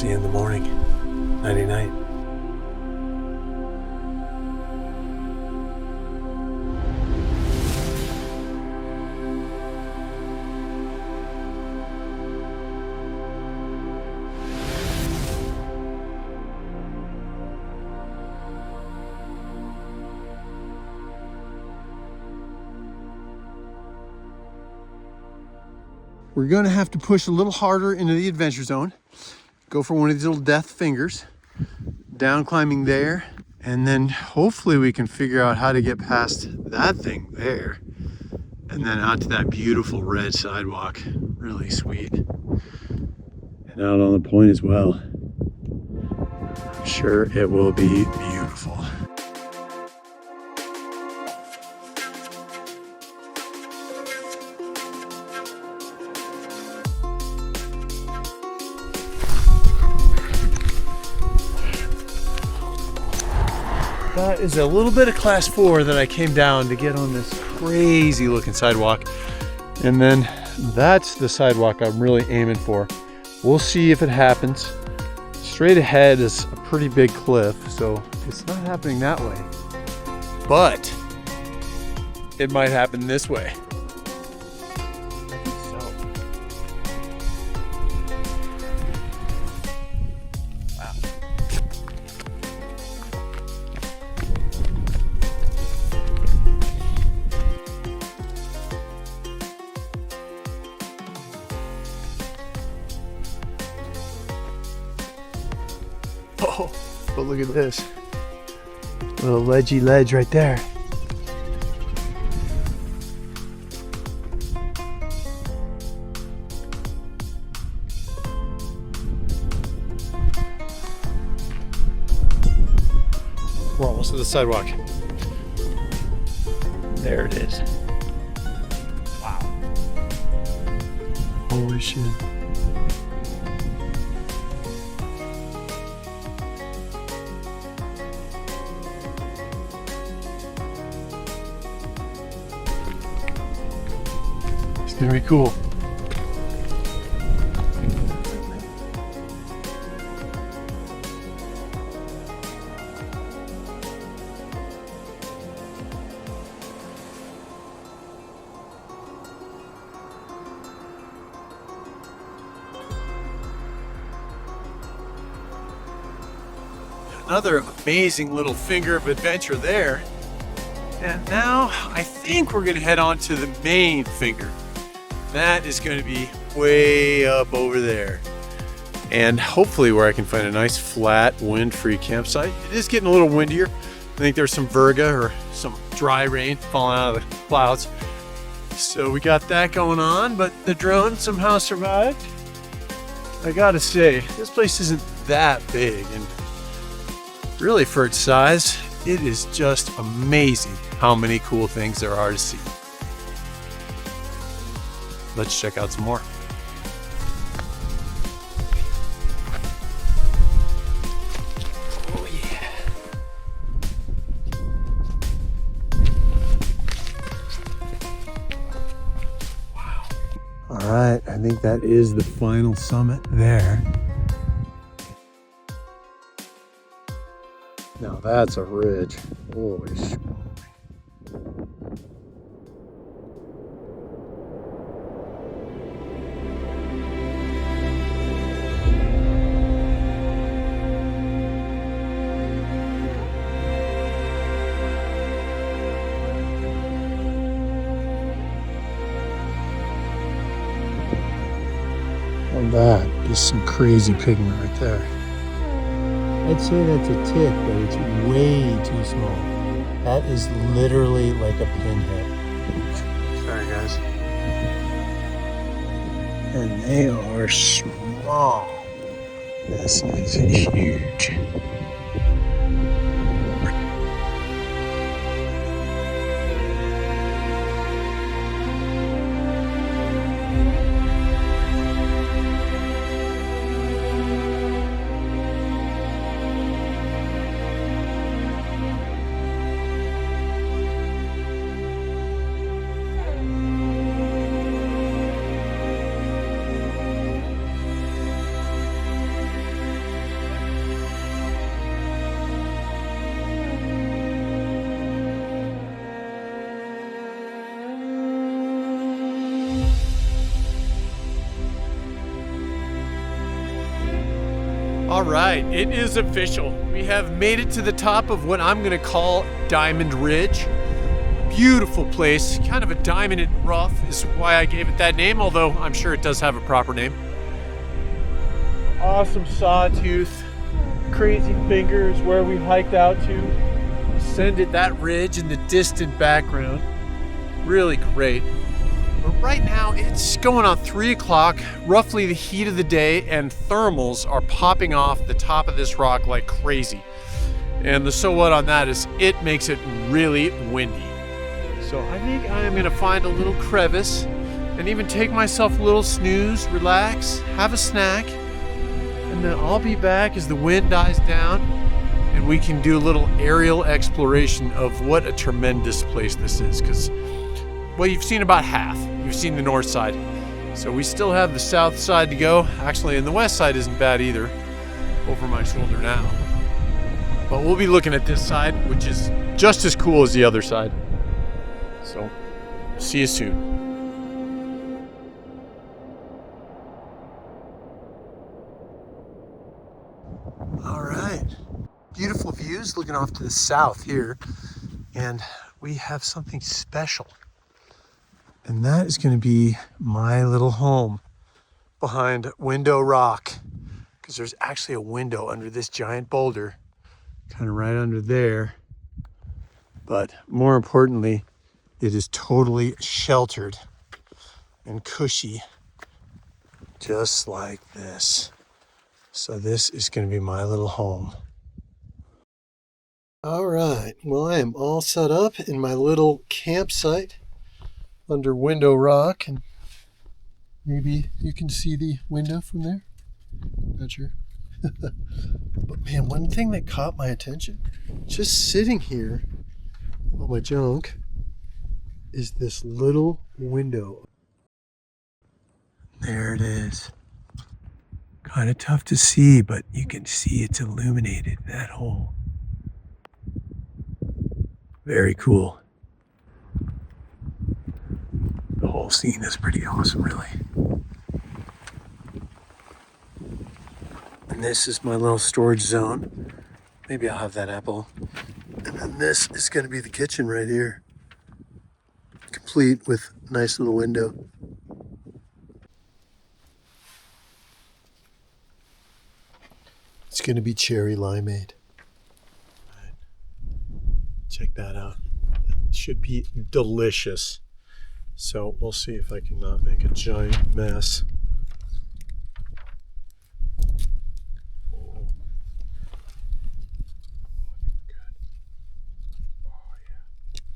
see you in the morning. Nighty night. We're gonna have to push a little harder into the adventure zone. Go for one of these little death fingers. Down climbing there. And then hopefully we can figure out how to get past that thing there. And then out to that beautiful red sidewalk. Really sweet. And out on the point as well. I'm sure it will be beautiful. That is a little bit of class 4 that I came down to get on this crazy looking sidewalk. And then that's the sidewalk I'm really aiming for. We'll see if it happens. Straight ahead is a pretty big cliff, so it's not happening that way. But it might happen this way. I think so. Wow. Oh, but look at this. Little ledgy ledge right there. We're almost to the sidewalk. There it is. Wow. Holy shit. It's gonna be cool. Another amazing little finger of adventure there. And now I think we're gonna head on to the main finger. That is going to be way up over there. And hopefully where I can find a nice flat wind-free campsite. It is getting a little windier. I think there's some virga or some dry rain falling out of the clouds. So we got that going on, but the drone somehow survived. I gotta say, this place isn't that big, and really for its size, it is just amazing how many cool things there are to see. Let's check out some more. Oh yeah. Wow. All right, I think that is the final summit there. Now that's a ridge. Holy shit. And that is some crazy pigment right there. I'd say that's a tick, but it's way too small. That is literally like a pinhead. Sorry guys. And they are small. This is huge. All right, it is official. We have made it to the top of what I'm gonna call Diamond Ridge. Beautiful place, kind of a diamond in rough is why I gave it that name, although I'm sure it does have a proper name. Awesome sawtooth, crazy fingers where we hiked out to. Ascended that ridge in the distant background. Really great. But right now it's going on 3 o'clock, roughly the heat of the day, and thermals are popping off the top of this rock like crazy. And the so what on that is it makes it really windy. So I think I am gonna find a little crevice and even take myself a little snooze, relax, have a snack, and then I'll be back as the wind dies down and we can do a little aerial exploration of what a tremendous place this is. Because, well, you've seen about half. You've seen the north side. So we still have the south side to go. Actually, and the west side isn't bad either, over my shoulder now. But we'll be looking at this side, which is just as cool as the other side. So, see you soon. All right, beautiful views looking off to the south here. And we have something special. And that is going to be my little home behind Window Rock. Because there's actually a window under this giant boulder, kind of right under there. But more importantly, it is totally sheltered and cushy, just like this. So this is going to be my little home. All right, well, I am all set up in my little campsite under Window Rock, and maybe you can see the window from there. Not sure. But man, one thing that caught my attention, just sitting here on my junk, is this little window. There it is. Kind of tough to see, but you can see it's illuminated, that hole. Very cool. The whole scene is pretty awesome, really. And this is my little storage zone. Maybe I'll have that apple. And then this is going to be the kitchen right here, complete with a nice little window. It's going to be cherry limeade. Right. Check that out. It should be delicious. So we'll see if I can not make a giant mess. Oh. Oh, yeah.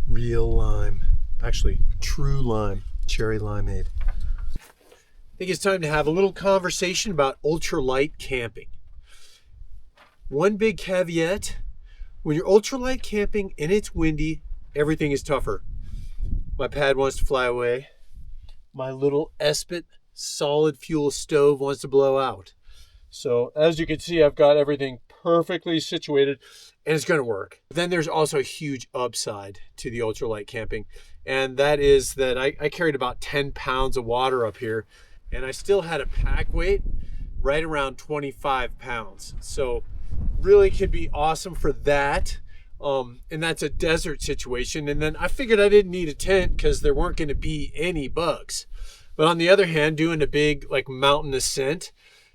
Real lime. Actually, true lime. Cherry limeade. I think it's time to have a little conversation about ultralight camping. One big caveat, when you're ultralight camping and it's windy, everything is tougher. My pad wants to fly away. My little Espit solid fuel stove wants to blow out. So as you can see, I've got everything perfectly situated and it's going to work. Then there's also a huge upside to the ultralight camping. And that is that I carried about 10 pounds of water up here and I still had a pack weight right around 25 pounds. So really could be awesome for that. And that's a desert situation. And then I figured I didn't need a tent because there weren't going to be any bugs. But on the other hand, doing a big like mountain ascent,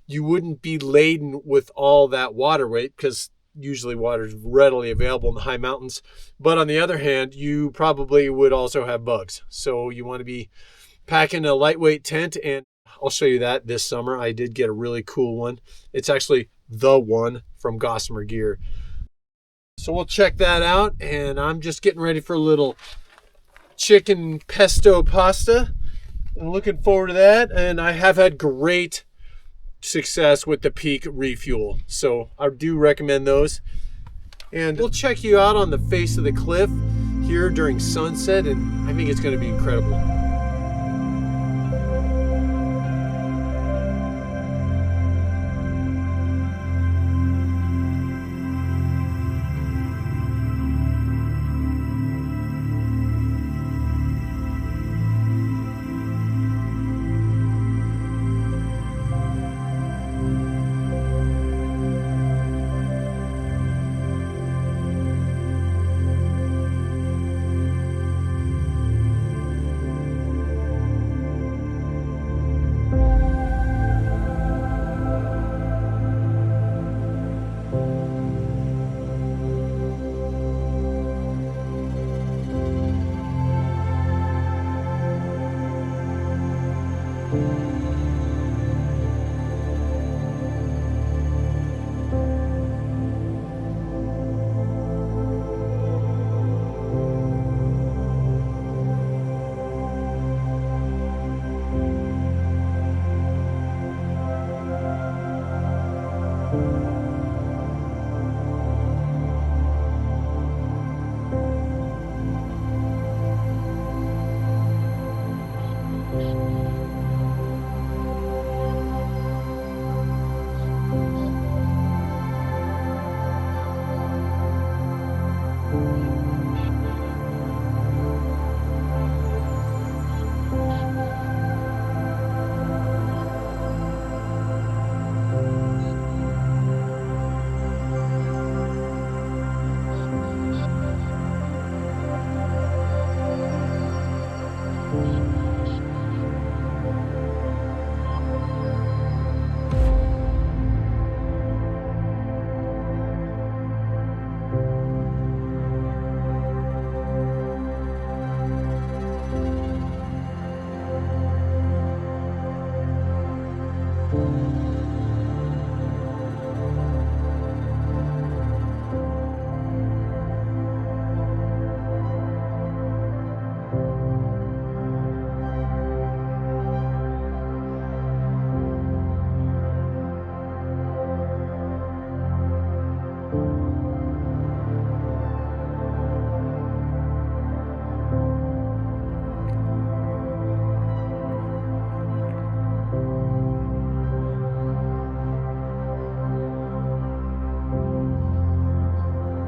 you wouldn't be laden with all that water weight because usually water is readily available in the high mountains. But on the other hand, you probably would also have bugs. So you want to be packing a lightweight tent, and I'll show you that this summer. I did get a really cool one. It's actually the one from Gossamer Gear. So we'll check that out, and I'm just getting ready for a little chicken pesto pasta. I'm looking forward to that, and I have had great success with the Peak refuel, so I do recommend those. And we'll check you out on the face of the cliff here during sunset, and I think it's going to be incredible.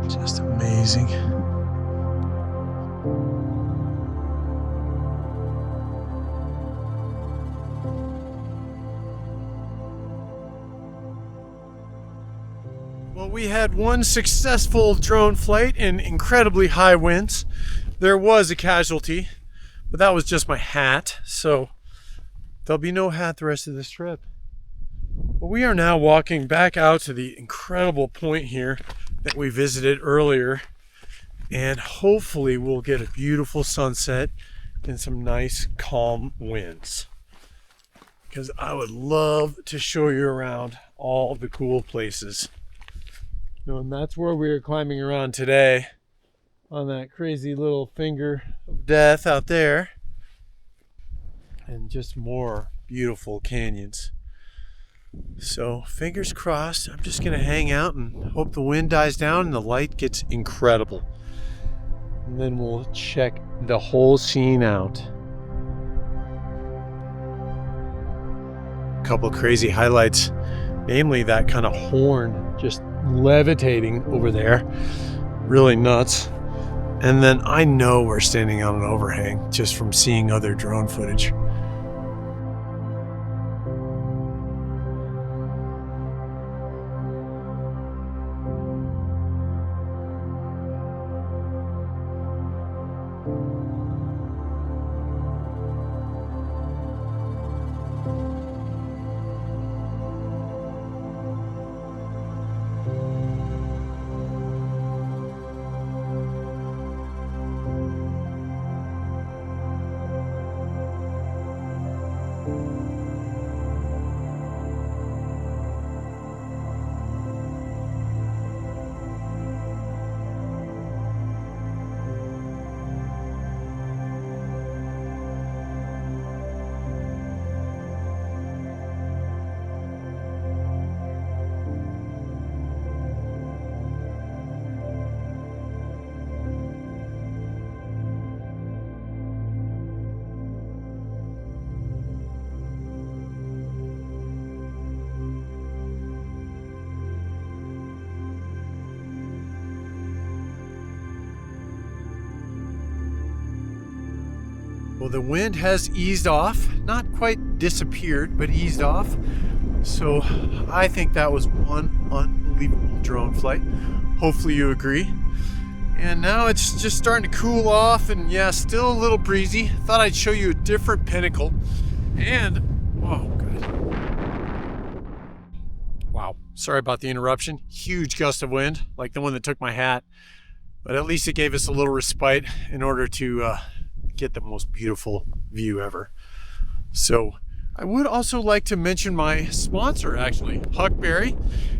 Just amazing. Well, we had one successful drone flight in incredibly high winds. There was a casualty, but that was just my hat, so there'll be no hat the rest of this trip. Well, we are now walking back out to the incredible point here that we visited earlier, and hopefully we'll get a beautiful sunset and some nice calm winds, because I would love to show you around all the cool places. And that's where we are climbing around today, on that crazy little finger of death out there, and just more beautiful canyons. So fingers crossed. I'm just gonna hang out and hope the wind dies down and the light gets incredible, and then we'll check the whole scene out. A couple crazy highlights, namely that kind of horn just levitating over there, really nuts. And then I know we're standing on an overhang just from seeing other drone footage. Well, the wind has eased off, not quite disappeared, but eased off. So I think that was one unbelievable drone flight. Hopefully you agree. And now it's just starting to cool off, and yeah, still a little breezy. Thought I'd show you a different pinnacle. And, oh, good. Wow, sorry about the interruption. Huge gust of wind, like the one that took my hat. But at least it gave us a little respite in order to get the most beautiful view ever. So I would also like to mention my sponsor, actually, Huckberry,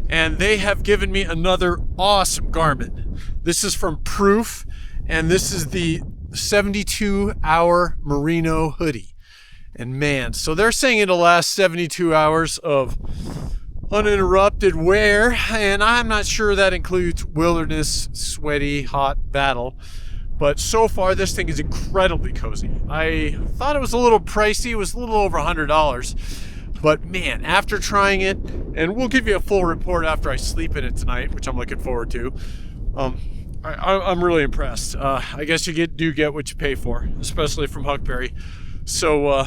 and they have given me another awesome garment. This is from Proof, and this is the 72-hour merino hoodie. And man, so they're saying it'll last 72 hours of uninterrupted wear, and I'm not sure that includes wilderness, sweaty, hot battle. But so far, this thing is incredibly cozy. I thought it was a little pricey. It was a little over $100. But man, after trying it, and we'll give you a full report after I sleep in it tonight, which I'm looking forward to, I'm really impressed. I guess you do get what you pay for, especially from Huckberry. So,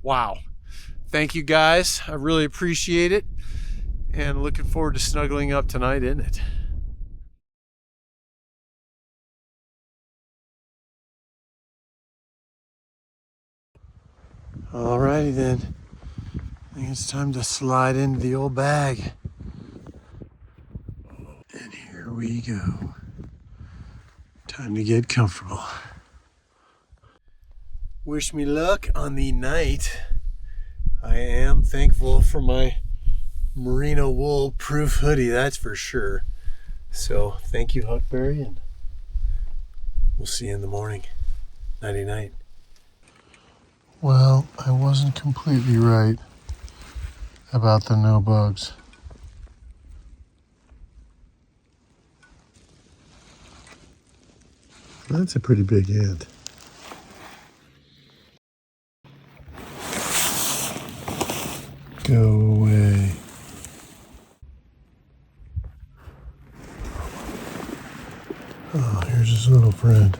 wow. Thank you guys. I really appreciate it. And looking forward to snuggling up tonight in it. Alrighty then, I think it's time to slide into the old bag. And here we go. Time to get comfortable. Wish me luck on the night. I am thankful for my merino wool proof hoodie, that's for sure. So thank you, Huckberry, and we'll see you in the morning. Nighty night. Well, I wasn't completely right about the no bugs. That's a pretty big ant. Go away. Oh, here's his little friend.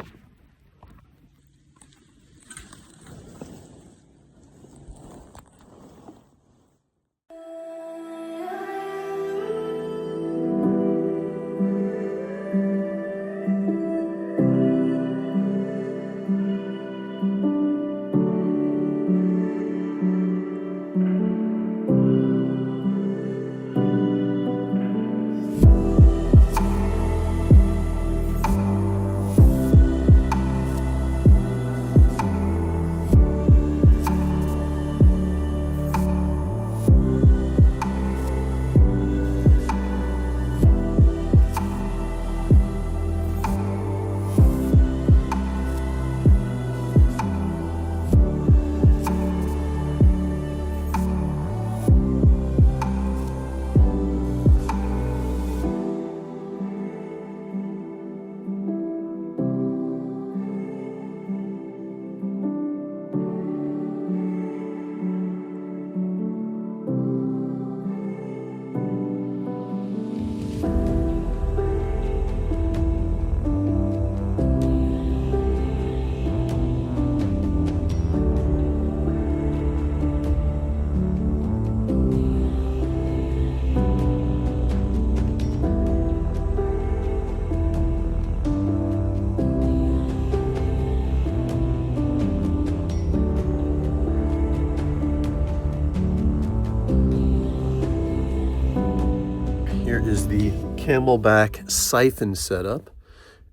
Here is the camelback siphon setup.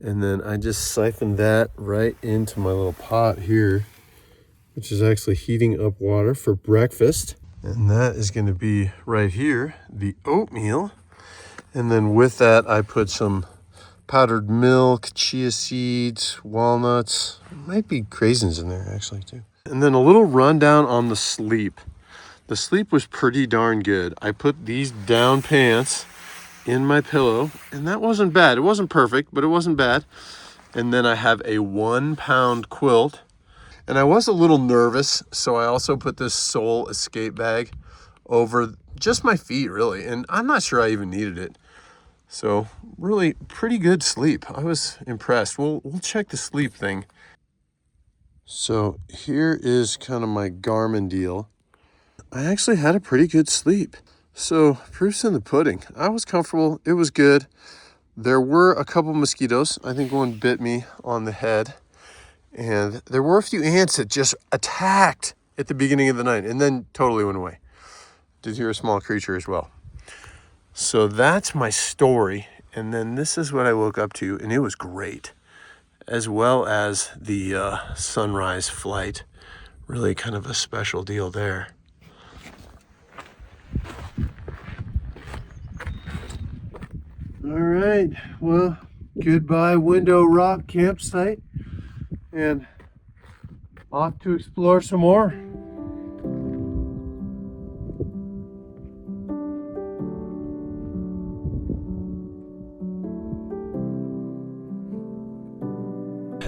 And then I just siphoned that right into my little pot here, which is actually heating up water for breakfast. And that is going to be right here, the oatmeal. And then with that, I put some powdered milk, chia seeds, walnuts. Might be craisins in there actually too. And then a little rundown on the sleep. The sleep was pretty darn good. I put these down pants in my pillow, and that wasn't bad. It wasn't perfect, but it wasn't bad. And then I have a 1 pound quilt, and I was a little nervous, so I also put this Soul escape bag over just my feet, really, and I'm not sure I even needed it. So really pretty good sleep. I was impressed. We'll check the sleep thing. So here is kind of my Garmin deal. I actually had a pretty good sleep. So proof's in the pudding. I was comfortable. It was good. There were a couple mosquitoes. I think one bit me on the head. And there were a few ants that just attacked at the beginning of the night and then totally went away. Did hear a small creature as well. So that's my story. And then this is what I woke up to, and it was great. As well as the sunrise flight. Really kind of a special deal there. All right, well, goodbye Window Rock campsite, and off to explore some more.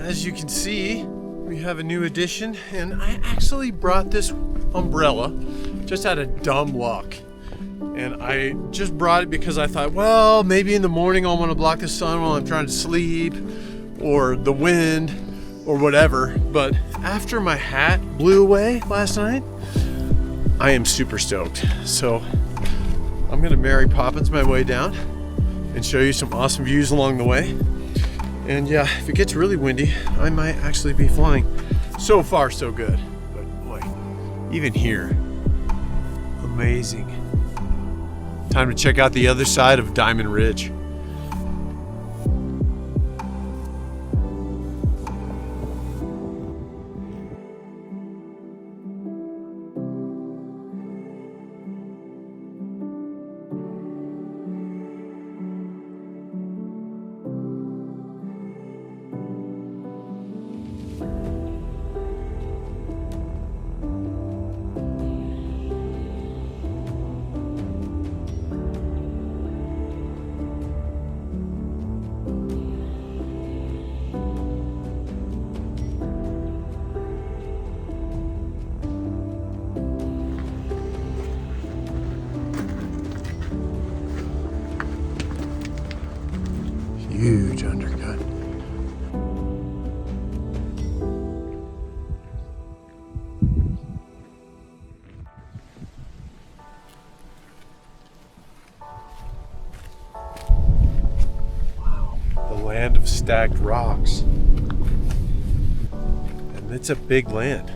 As you can see, we have a new addition, and I actually brought this umbrella just out of dumb luck. And I just brought it because I thought, well, maybe in the morning I'll want to block the sun while I'm trying to sleep, or the wind, or whatever. But after my hat blew away last night, I am super stoked. So I'm gonna Mary Poppins my way down and show you some awesome views along the way. And yeah, if it gets really windy, I might actually be flying. So far, so good. But boy, even here, amazing. Time to check out the other side of Diamond Ridge. Huge undercut. land of stacked rocks. And it's a big land.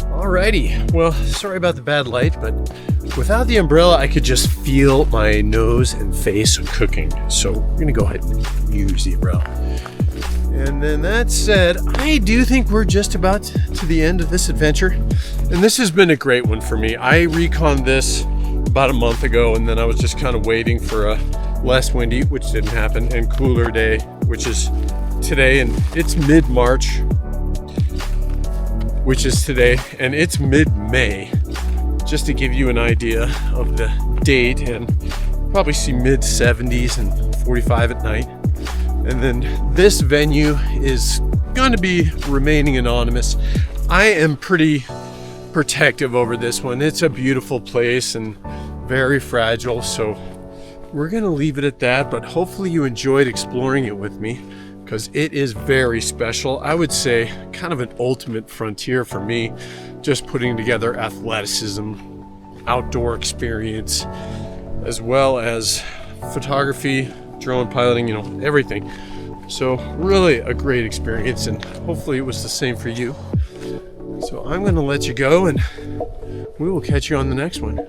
Alrighty, well, sorry about the bad light, but without the umbrella, I could just feel my nose and face cooking. So we're gonna go ahead and use the umbrella. And then that said, I do think we're just about to the end of this adventure. And this has been a great one for me. I reconned this about a month ago, and then I was just kind of waiting for a less windy, which didn't happen, and cooler day, which is today, and it's mid-March, which is today, and it's mid-May, just to give you an idea of the date. And probably see mid-70s and 45 at night. And then this venue is going to be remaining anonymous. I am pretty protective over this one. It's a beautiful place and very fragile, so we're gonna leave it at that, but hopefully you enjoyed exploring it with me, because it is very special. I would say kind of an ultimate frontier for me, just putting together athleticism, outdoor experience, as well as photography, drone piloting, everything. So really a great experience, and hopefully it was the same for you. So I'm gonna let you go, and we will catch you on the next one.